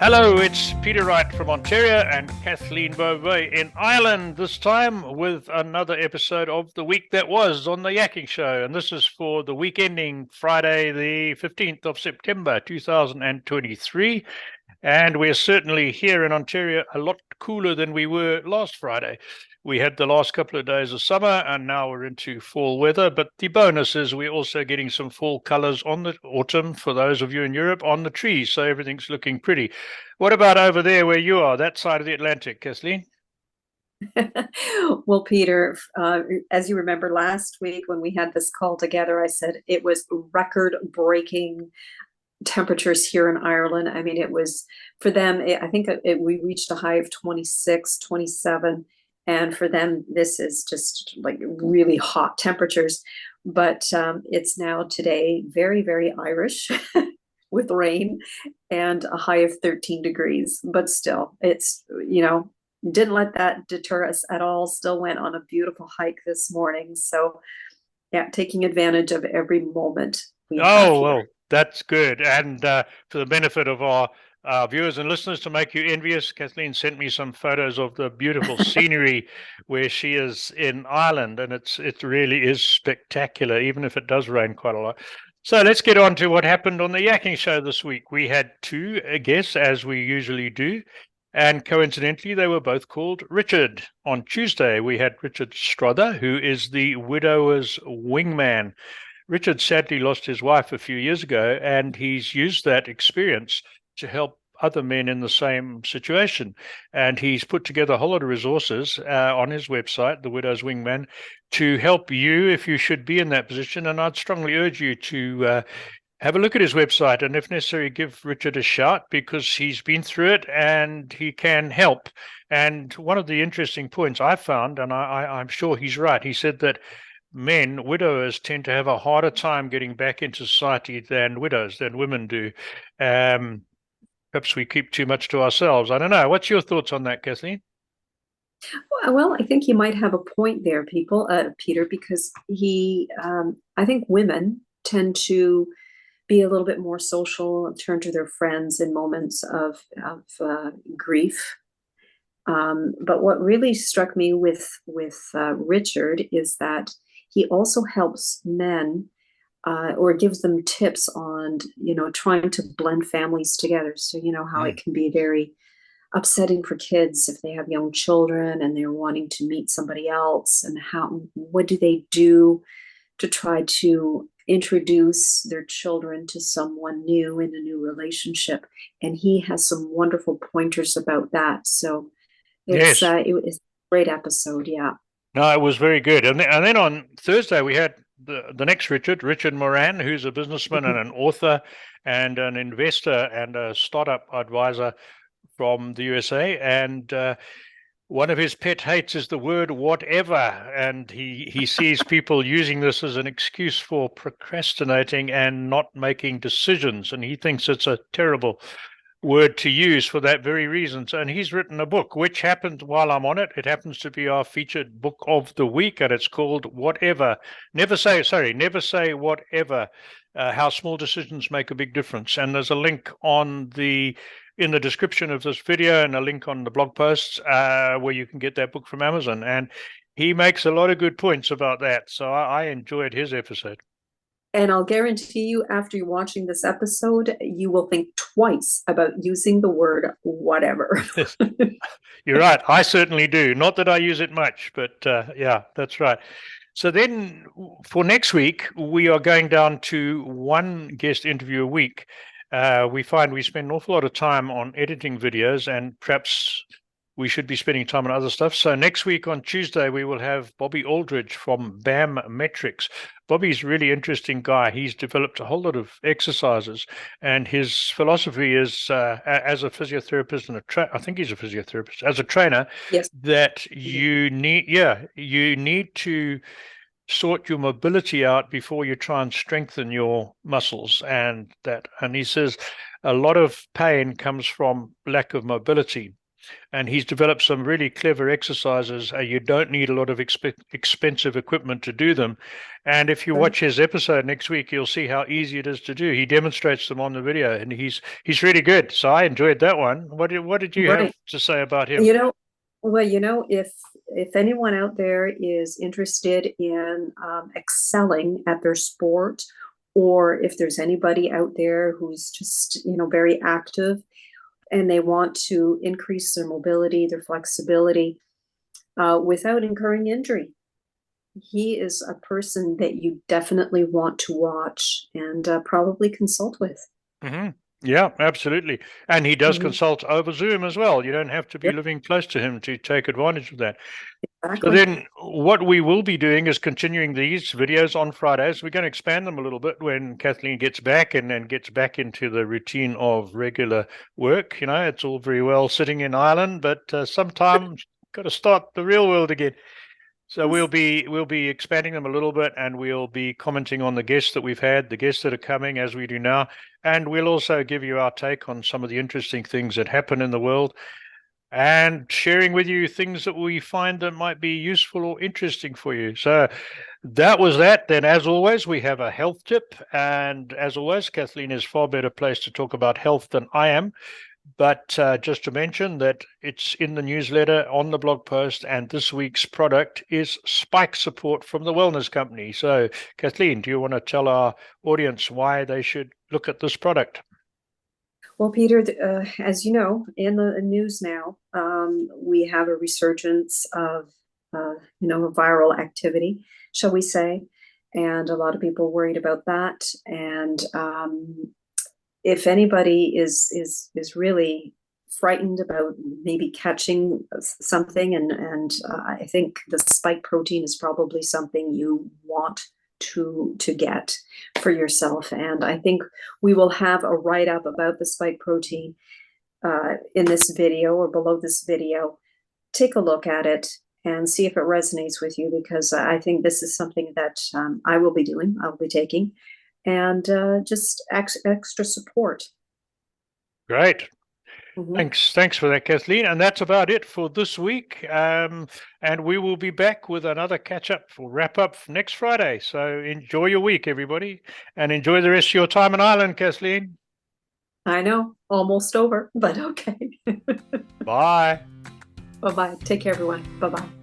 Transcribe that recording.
Hello, it's Peter Wright from Ontario and Kathleen Beauvais in Ireland, this time with another episode of The Week That Was on the Yakking Show. And this is for the week ending Friday, the 15th of September, 2023. And we're certainly here in Ontario a lot cooler than we were last Friday. We had the last couple of days of summer and now we're into fall weather. But the bonus is we're also getting some fall colors on the autumn, for those of you in Europe, on the trees. So everything's looking pretty. What about over there where you are, that side of the Atlantic, Kathleen? Well, Peter, as you remember last week when we had this call together, I said it was record-breaking temperatures here in Ireland. I mean, it was for them, I think we reached a high of 26, 27. And for them, this is just like really hot temperatures. But it's now today very, very Irish with rain and a high of 13 degrees. But still, didn't let that deter us at all. Still went on a beautiful hike this morning. So, yeah, taking advantage of every moment we have Oh, here. well, that's good. And for the benefit of our viewers and listeners, to make you envious, Kathleen sent me some photos of the beautiful scenery where she is in Ireland, and it really is spectacular, even if it does rain quite a lot. So let's get on to what happened on the Yakking Show this week. We had two guests, as we usually do, and coincidentally, they were both called Richard. On Tuesday, we had Richard Strother, who is the widower's wingman. Richard sadly lost his wife a few years ago, and he's used that experience to help other men in the same situation. And he's put together a whole lot of resources on his website, The Widow's Wingman, to help you if you should be in that position. And I'd strongly urge you to have a look at his website and, if necessary, give Richard a shout, because he's been through it and he can help. And one of the interesting points I found, and I'm sure he's right, he said that widowers tend to have a harder time getting back into society than women do. Perhaps we keep too much to ourselves. I don't know. What's your thoughts on that, Kathleen? Well, I think you might have a point there, Peter, because I think women tend to be a little bit more social and turn to their friends in moments of grief. But what really struck me with Richard is that he also helps men or gives them tips on, trying to blend families together. So, how it Mm. can be very upsetting for kids if they have young children and they're wanting to meet somebody else, and what do they do to try to introduce their children to someone new in a new relationship. And he has some wonderful pointers about that. So Yes. it was a great episode. Yeah. No, it was very good. And then on Thursday, we had the next Richard Moran, who's a businessman and an author and an investor and a startup advisor from the USA. And one of his pet hates is the word whatever. And he sees people using this as an excuse for procrastinating and not making decisions. And he thinks it's a terrible word to use for that very reason. And he's written a book, which happened while I'm on it. It happens to be our featured book of the week, and it's called Whatever. Never say whatever. How small decisions make a big difference. And there's a link in the description of this video and a link on the blog posts where you can get that book from Amazon. And he makes a lot of good points about that. So I enjoyed his episode. And I'll guarantee you, after you're watching this episode, you will think twice about using the word whatever. You're right. I certainly do. Not that I use it much, but yeah, that's right. So then for next week, we are going down to one guest interview a week. We find we spend an awful lot of time on editing videos, and perhaps we should be spending time on other stuff. So next week on Tuesday, we will have Bobby Aldridge from BAM Metrics. Bobby's a really interesting guy. He's developed a whole lot of exercises, and his philosophy is, as a physiotherapist and I think he's a physiotherapist, as a trainer, Yes. that you need to sort your mobility out before you try and strengthen your muscles. And he says a lot of pain comes from lack of mobility. and he's developed some really clever exercises. You don't need a lot of expensive equipment to do them. And if you watch his episode next week, you'll see how easy it is to do. He demonstrates them on the video, and he's really good. So I enjoyed that one. What did you have to say about him? If anyone out there is interested in excelling at their sport, or if there's anybody out there who's just, very active and they want to increase their mobility, their flexibility, without incurring injury, he is a person that you definitely want to watch and probably consult with. Mm-hmm. Yeah, absolutely. And he does consult over Zoom as well. You don't have to be living close to him to take advantage of that. Exactly. So then what we will be doing is continuing these videos on Fridays. We're going to expand them a little bit when Kathleen gets back and gets back into the routine of regular work. It's all very well sitting in Ireland, but sometimes got to start the real world again. So we'll be expanding them a little bit, and we'll be commenting on the guests that we've had, the guests that are coming, as we do now, and we'll also give you our take on some of the interesting things that happen in the world, and sharing with you things that we find that might be useful or interesting for you. So that was that. Then, as always, we have a health tip, and as always, Kathleen is far better placed to talk about health than I am. But just to mention that it's in the newsletter, on the blog post, and this week's product is Spike Support from the Wellness Company. So, Kathleen, do you want to tell our audience why they should look at this product? Well, Peter, as you know, in the news now, we have a resurgence of, viral activity, shall we say, and a lot of people worried about that. And if anybody is really frightened about maybe catching something, and I think the spike protein is probably something you want to get for yourself. And I think we will have a write-up about the spike protein in this video or below this video. Take a look at it and see if it resonates with you, because I think this is something that I will be doing, I'll be taking, and just extra support. Great. Thanks for that, Kathleen. And that's about it for this week. And we will be back with another catch-up for wrap-up next Friday. So enjoy your week, everybody, and enjoy the rest of your time in Ireland, Kathleen. I know, almost over, but okay. Bye. Bye-bye. Take care, everyone. Bye-bye.